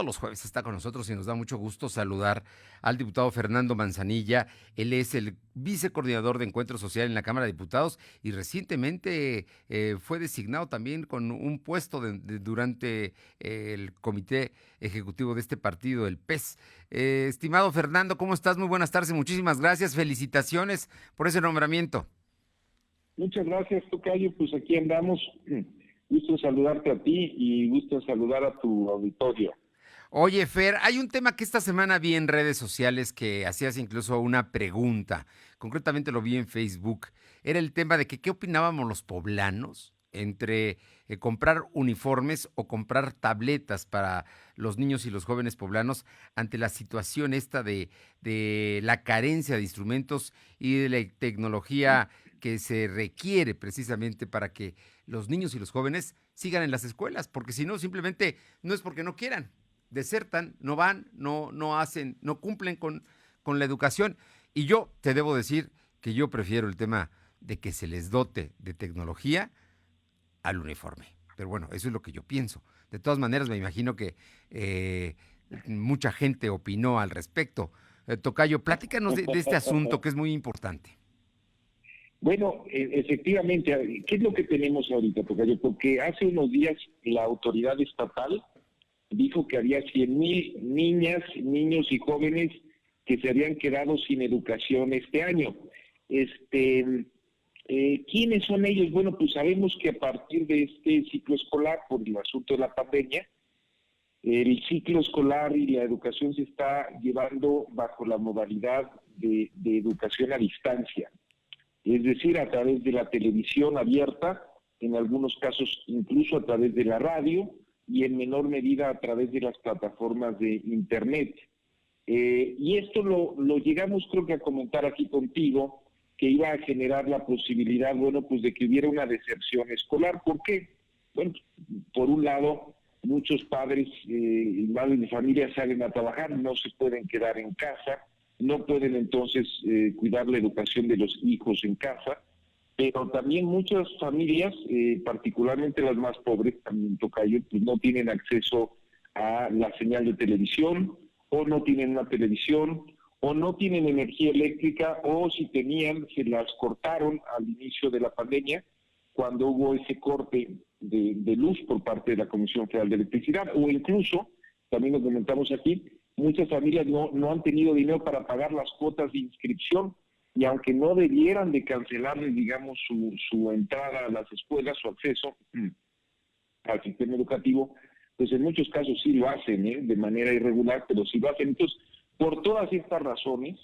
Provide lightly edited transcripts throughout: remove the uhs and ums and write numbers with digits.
todos los jueves está con nosotros y nos da mucho gusto saludar al diputado Fernando Manzanilla. Él es el vicecoordinador de Encuentro Social en la Cámara de Diputados y recientemente fue designado también con un puesto durante el comité ejecutivo de este partido, el PES. Estimado Fernando, ¿cómo estás? Muy buenas tardes, muchísimas gracias, felicitaciones por ese nombramiento. Muchas gracias, tocayo. Pues aquí andamos. Gusto en saludarte a ti y gusto en saludar a tu auditorio. Oye, Fer, hay un tema que esta semana vi en redes sociales que hacías incluso una pregunta, concretamente lo vi en Facebook, era el tema de que qué opinábamos los poblanos entre comprar uniformes o comprar tabletas para los niños y los jóvenes poblanos ante la situación esta de la carencia de instrumentos y de la tecnología que se requiere precisamente para que los niños y los jóvenes sigan en las escuelas, porque si no, simplemente no es porque no quieran, desertan, no van, no hacen, no cumplen con la educación. Y yo te debo decir que yo prefiero el tema de que se les dote de tecnología al uniforme. Pero bueno, eso es lo que yo pienso. De todas maneras, me imagino que mucha gente opinó al respecto. Tocayo, platícanos de este asunto que es muy importante. Bueno, efectivamente, ¿qué es lo que tenemos ahorita, tocayo? Porque hace unos días la autoridad estatal dijo que había 100,000 niñas, niños y jóvenes que se habían quedado sin educación este año. ¿Quiénes son ellos? Bueno, pues sabemos que a partir de este ciclo escolar, por el asunto de la pandemia, el ciclo escolar y la educación se está llevando bajo la modalidad de educación a distancia, es decir, a través de la televisión abierta, en algunos casos incluso a través de la radio, y en menor medida a través de las plataformas de Internet. Y esto lo llegamos creo que a comentar aquí contigo, que iba a generar la posibilidad, bueno, pues de que hubiera una deserción escolar. ¿Por qué? Bueno, por un lado, muchos padres y madres de familia salen a trabajar, no se pueden quedar en casa, no pueden entonces cuidar la educación de los hijos en casa, pero también muchas familias, particularmente las más pobres, también tocayo, pues no tienen acceso a la señal de televisión, o no tienen una televisión, o no tienen energía eléctrica, o si tenían, se las cortaron al inicio de la pandemia, cuando hubo ese corte de luz por parte de la Comisión Federal de Electricidad, o incluso, también lo comentamos aquí, muchas familias no han tenido dinero para pagar las cuotas de inscripción, y aunque no debieran de cancelarles, digamos, su entrada a las escuelas, su acceso al sistema educativo, pues en muchos casos sí lo hacen, de manera irregular, pero sí lo hacen. Entonces, por todas estas razones,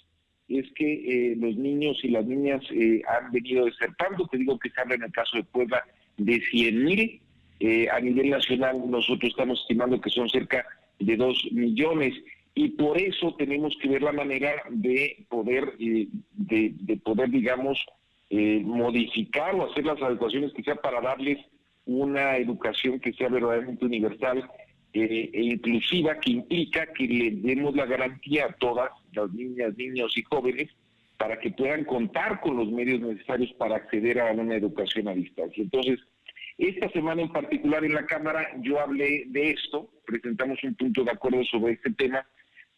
es que los niños y las niñas han venido desertando. Te digo que se habla en el caso de Puebla de 100,000. A nivel nacional nosotros estamos estimando que son cerca de 2 millones. Y por eso tenemos que ver la manera de poder, digamos, modificar o hacer las adecuaciones que sea para darles una educación que sea verdaderamente universal e inclusiva, que implica que les demos la garantía a todas las niñas, niños y jóvenes para que puedan contar con los medios necesarios para acceder a una educación a distancia. Entonces, esta semana en particular en la Cámara yo hablé de esto, presentamos un punto de acuerdo sobre este tema,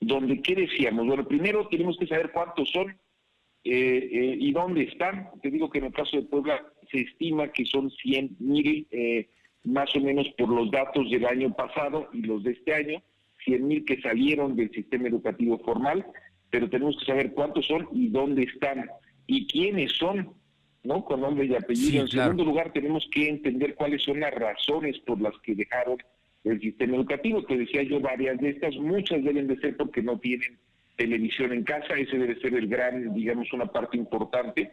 donde, ¿qué decíamos? Bueno, primero tenemos que saber cuántos son y dónde están. Te digo que en el caso de Puebla se estima que son 100,000, más o menos por los datos del año pasado y los de este año, 100,000 que salieron del sistema educativo formal, pero tenemos que saber cuántos son y dónde están y quiénes son, ¿no? Con nombre y apellido. Sí, En claro. segundo lugar, tenemos que entender cuáles son las razones por las que dejaron el sistema educativo. Te decía yo, varias de estas, muchas deben de ser porque no tienen televisión en casa. Ese debe ser el gran, digamos, una parte importante.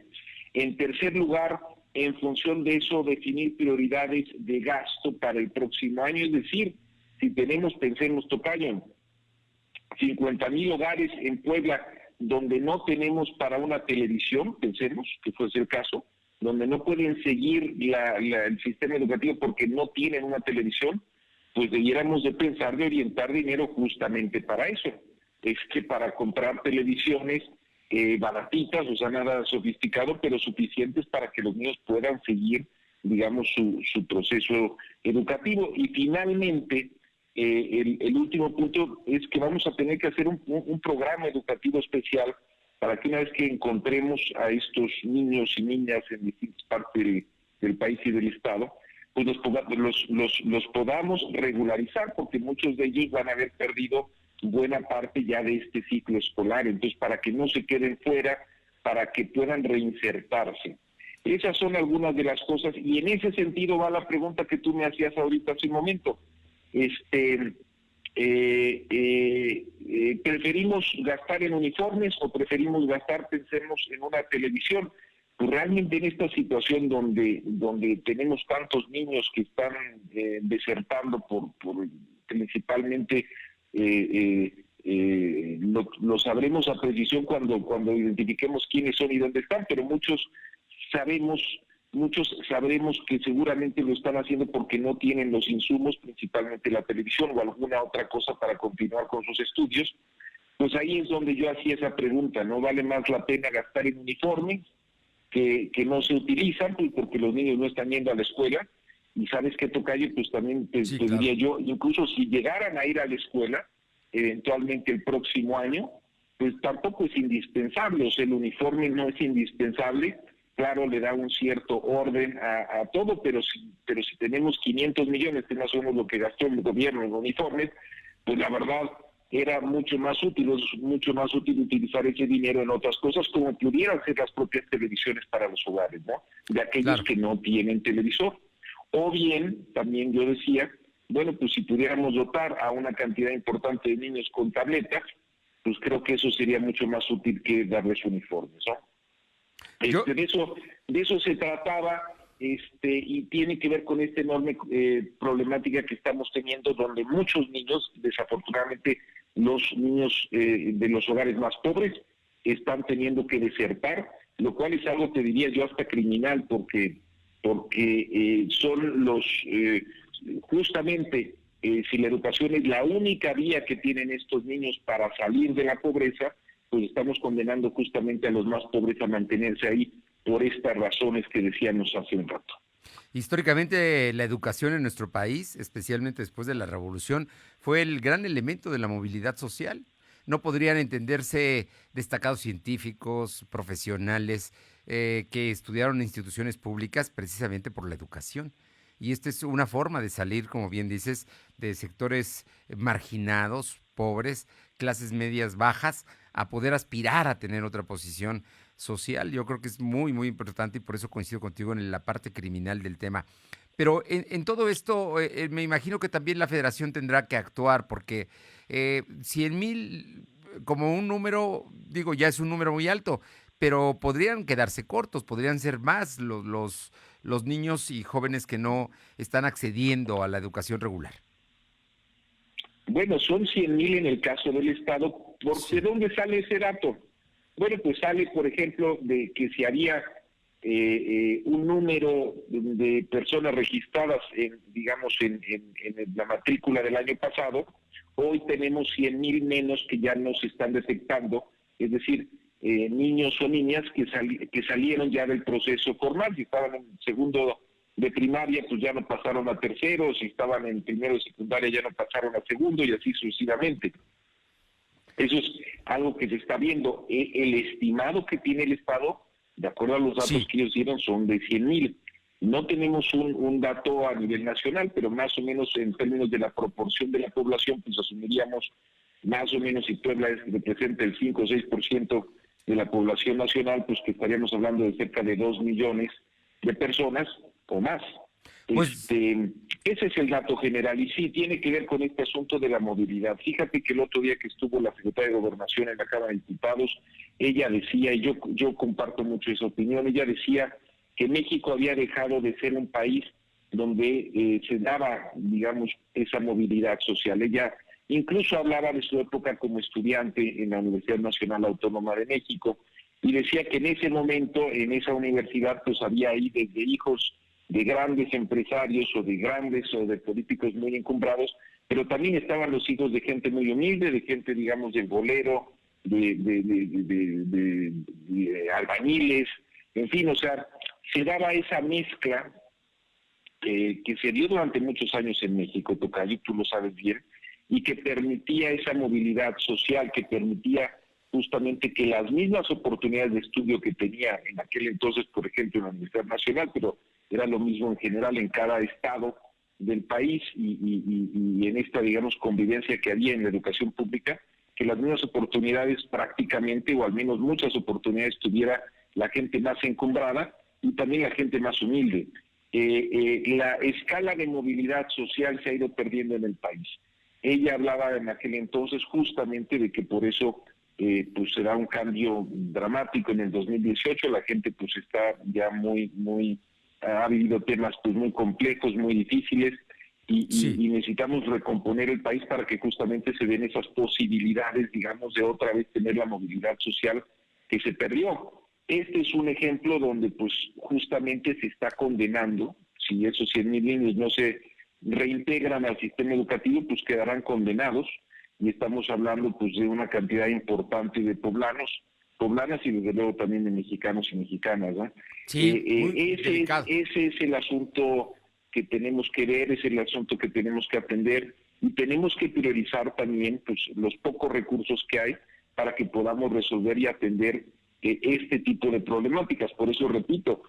En tercer lugar, en función de eso, definir prioridades de gasto para el próximo año. Es decir, si tenemos, pensemos, tocayo, 50,000 hogares en Puebla donde no tenemos para una televisión, pensemos que fuese el caso, donde no pueden seguir el sistema educativo porque no tienen una televisión, pues debiéramos de pensar de orientar dinero justamente para eso. Es que para comprar televisiones baratitas, o sea, nada sofisticado, pero suficientes para que los niños puedan seguir, digamos, su proceso educativo. Y finalmente, el último punto es que vamos a tener que hacer un programa educativo especial para que una vez que encontremos a estos niños y niñas en distintas partes del país y del estado, pues los podamos regularizar, porque muchos de ellos van a haber perdido buena parte ya de este ciclo escolar. Entonces, para que no se queden fuera, para que puedan reinsertarse. Esas son algunas de las cosas, y en ese sentido va la pregunta que tú me hacías ahorita hace un momento. ¿Preferimos gastar en uniformes o preferimos gastar, pensemos, en una televisión? Pues realmente en esta situación donde tenemos tantos niños que están desertando por principalmente, lo sabremos a precisión cuando identifiquemos quiénes son y dónde están, pero muchos sabremos que seguramente lo están haciendo porque no tienen los insumos, principalmente la televisión o alguna otra cosa para continuar con sus estudios. Pues ahí es donde yo hacía esa pregunta, ¿no vale más la pena gastar en uniformes que no se utilizan, pues porque los niños no están yendo a la escuela? Y sabes qué, tocayo, pues también te claro. diría yo, incluso si llegaran a ir a la escuela eventualmente el próximo año, pues tampoco es indispensable. O sea, el uniforme no es indispensable. Claro, le da un cierto orden a todo, pero si tenemos 500 millones, que más o menos lo que gastó el gobierno en uniformes, pues la verdad era mucho más útil utilizar ese dinero en otras cosas, como pudieran ser las propias televisiones para los hogares, ¿no? De aquellos que no tienen televisor. O bien, también yo decía, bueno, pues si pudiéramos dotar a una cantidad importante de niños con tabletas, pues creo que eso sería mucho más útil que darles uniformes, ¿no? De eso se trataba, y tiene que ver con esta enorme problemática que estamos teniendo, donde muchos niños, desafortunadamente los niños de los hogares más pobres, están teniendo que desertar, lo cual es algo, te diría yo, hasta criminal, porque son los, justamente, si la educación es la única vía que tienen estos niños para salir de la pobreza, pues estamos condenando justamente a los más pobres a mantenerse ahí por estas razones que decíamos hace un rato. Históricamente, la educación en nuestro país, especialmente después de la Revolución, fue el gran elemento de la movilidad social. No podrían entenderse destacados científicos, profesionales, que estudiaron en instituciones públicas precisamente por la educación. Y esta es una forma de salir, como bien dices, de sectores marginados, pobres, clases medias bajas, a poder aspirar a tener otra posición social. Yo creo que es muy, muy importante y por eso coincido contigo en la parte criminal del tema. Pero en todo esto, me imagino que también la federación tendrá que actuar porque 100,000 como un número, digo, ya es un número muy alto, pero podrían quedarse cortos, podrían ser más los niños y jóvenes que no están accediendo a la educación regular. Bueno, son 100,000 en el caso del Estado. ¿De dónde sale ese dato? Bueno, pues sale, por ejemplo, de que si había un número de personas registradas en la matrícula del año pasado, hoy tenemos 100,000 menos que ya no se están detectando, es decir, niños o niñas que salieron ya del proceso formal. Si estaban en segundo de primaria, pues ya no pasaron a tercero; si estaban en primero de secundaria, ya no pasaron a segundo, y así sucesivamente. Eso es algo que se está viendo. El estimado que tiene el Estado, de acuerdo a los datos que ellos dieron, son de 100,000. No tenemos un dato a nivel nacional, pero más o menos en términos de la proporción de la población, pues asumiríamos más o menos, si Puebla representa el 5 o 6% de la población nacional, pues que estaríamos hablando de cerca de 2 millones de personas o más. Pues, Ese es el dato general, y sí tiene que ver con este asunto de la movilidad. Fíjate que el otro día que estuvo la secretaria de Gobernación en la Cámara de Diputados, ella decía, y yo comparto mucho esa opinión, ella decía que México había dejado de ser un país donde se daba, digamos, esa movilidad social. Ella incluso hablaba de su época como estudiante en la Universidad Nacional Autónoma de México, y decía que en ese momento, en esa universidad, pues había ahí desde hijos de grandes empresarios o de políticos muy encumbrados, pero también estaban los hijos de gente muy humilde, de gente, digamos, del bolero, de albañiles, en fin, o sea, se daba esa mezcla que se dio durante muchos años en México, Tocayo, tú lo sabes bien, y que permitía esa movilidad social, que permitía justamente que las mismas oportunidades de estudio que tenía en aquel entonces, por ejemplo, en la Universidad Nacional, pero era lo mismo en general en cada estado del país y en esta, digamos, convivencia que había en la educación pública, que las mismas oportunidades prácticamente, o al menos muchas oportunidades, tuviera la gente más encumbrada y también la gente más humilde. La escala de movilidad social se ha ido perdiendo en el país. Ella hablaba en aquel entonces justamente de que por eso pues será un cambio dramático en el 2018. La gente pues está ya ha vivido temas pues muy complejos, muy difíciles, Sí. y necesitamos recomponer el país para que justamente se den esas posibilidades, digamos, de otra vez tener la movilidad social que se perdió. Este es un ejemplo donde pues justamente se está condenando, si esos 100,000 niños no se reintegran al sistema educativo, pues quedarán condenados, y estamos hablando pues de una cantidad importante de poblanas y desde luego también de mexicanos y mexicanas, ¿no? Sí, muy delicado. Ese es el asunto que tenemos que ver, es el asunto que tenemos que atender, y tenemos que priorizar también pues los pocos recursos que hay para que podamos resolver y atender este tipo de problemáticas. Por eso repito,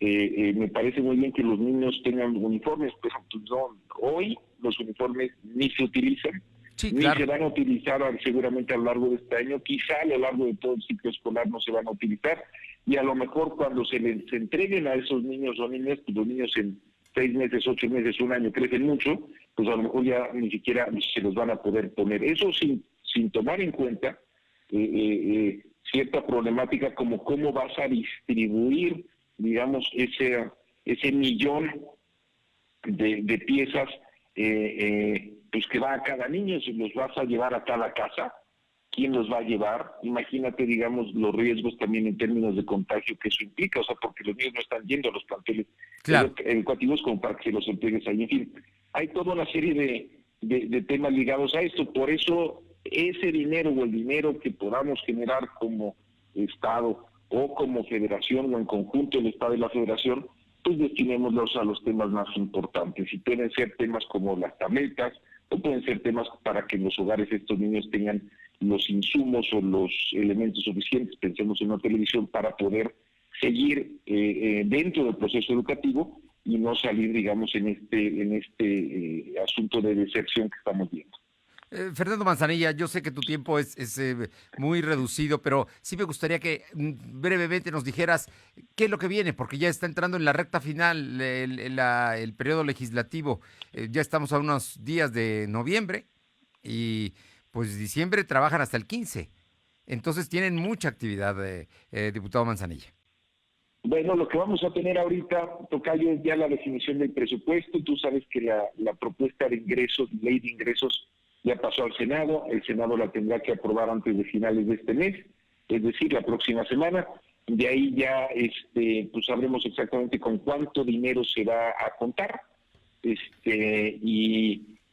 me parece muy bien que los niños tengan uniformes, pero pues no, hoy los uniformes ni se utilizan, Sí, ni claro. se van a utilizar seguramente a lo largo de este año, quizá a lo largo de todo el ciclo escolar no se van a utilizar, y a lo mejor cuando se les entreguen a esos niños o niñas, pues los niños en 6 meses, 8 meses, un año crecen mucho, pues a lo mejor ya ni siquiera se los van a poder poner. Eso sin tomar en cuenta cierta problemática como cómo vas a distribuir, digamos, ese millón de piezas pues que va a cada niño. Si los vas a llevar a cada casa, ¿quién los va a llevar? Imagínate, digamos, los riesgos también en términos de contagio que eso implica, o sea, porque los niños no están yendo a los planteles Claro. educativos como para que los entregues ahí. En fin, hay toda una serie de temas ligados a esto. Por eso ese dinero o el dinero que podamos generar como Estado o como federación o en conjunto el Estado y la federación, pues destinémoslos a los temas más importantes. Y pueden ser temas como las tabletas, o pueden ser temas para que en los hogares estos niños tengan los insumos o los elementos suficientes, pensemos en una televisión, para poder seguir dentro del proceso educativo y no salir, digamos, en este asunto de deserción que estamos viendo. Fernando Manzanilla, yo sé que tu tiempo es muy reducido, pero sí me gustaría que brevemente nos dijeras qué es lo que viene, porque ya está entrando en la recta final el periodo legislativo. Ya estamos a unos días de noviembre y pues diciembre trabajan hasta el 15. Entonces tienen mucha actividad, diputado Manzanilla. Bueno, lo que vamos a tener ahorita, Tocayo, es ya la definición del presupuesto. Tú sabes que la propuesta de ingresos, ley de ingresos, ya pasó al Senado. El Senado la tendrá que aprobar antes de finales de este mes, es decir, la próxima semana. De ahí ya pues sabremos exactamente con cuánto dinero se va a contar.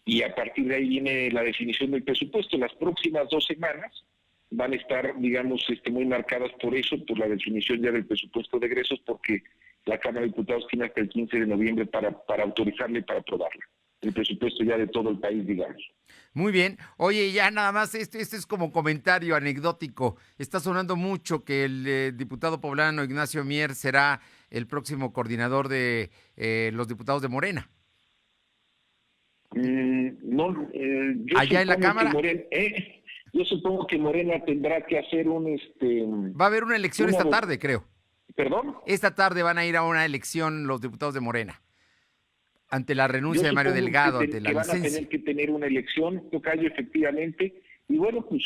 Y a partir de ahí viene la definición del presupuesto. Las próximas 2 semanas van a estar, digamos, muy marcadas por eso, por la definición ya del presupuesto de egresos, porque la Cámara de Diputados tiene hasta el 15 de noviembre para autorizarle y para aprobarla. El presupuesto ya de todo el país, digamos. Muy bien. Oye, ya nada más, este es como comentario anecdótico. Está sonando mucho que el diputado poblano Ignacio Mier será el próximo coordinador de los diputados de Morena. No, Allá en la Cámara yo supongo que Morena tendrá que hacer va a haber una elección esta una, tarde, creo. ¿perdón? Esta tarde van a ir a una elección los diputados de Morena, ante la Yo renuncia de Mario supongo Delgado, ante la que van a tener licencia. que tener una elección, Tocayo, efectivamente, y bueno, pues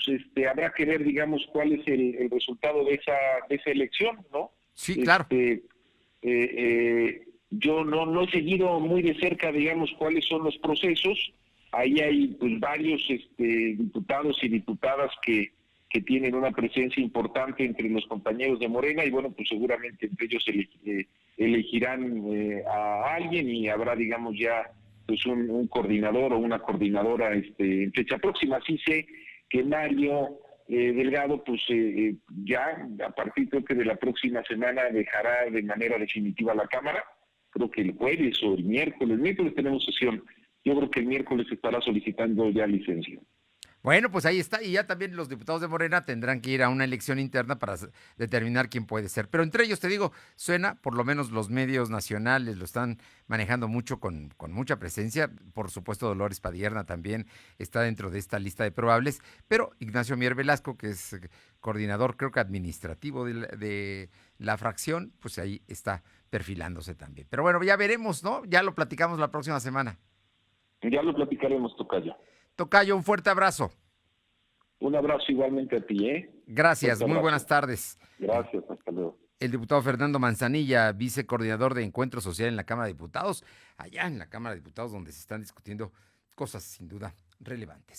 habrá que ver, digamos, cuál es el resultado de esa elección, ¿no? Sí, claro. Yo no he seguido muy de cerca, digamos, cuáles son los procesos. Ahí hay pues varios diputados y diputadas que tienen una presencia importante entre los compañeros de Morena, y bueno, pues seguramente entre ellos elegirán a alguien, y habrá, digamos, ya pues un coordinador o una coordinadora en fecha próxima. Sí sé que Mario Delgado, pues ya a partir, creo que de la próxima semana, dejará de manera definitiva la Cámara. creo que el jueves o el miércoles tenemos sesión. Yo creo que el miércoles estará solicitando ya licencia. Bueno, pues ahí está, y ya también los diputados de Morena tendrán que ir a una elección interna para determinar quién puede ser. Pero entre ellos, te digo, suena, por lo menos los medios nacionales lo están manejando mucho con mucha presencia. Por supuesto, Dolores Padierna también está dentro de esta lista de probables, pero Ignacio Mier Velasco, que es coordinador, creo que administrativo de la fracción, pues ahí está perfilándose también. Pero bueno, ya veremos, ¿no? Ya lo platicamos la próxima semana. Ya lo platicaremos, tocayo. Tocayo, un fuerte abrazo. Un abrazo igualmente a ti, ¿eh? Gracias, Fuerte muy abrazo. buenas tardes. Gracias, hasta luego. El diputado Fernando Manzanilla, vicecoordinador de Encuentro Social en la Cámara de Diputados, allá en la Cámara de Diputados donde se están discutiendo cosas sin duda relevantes.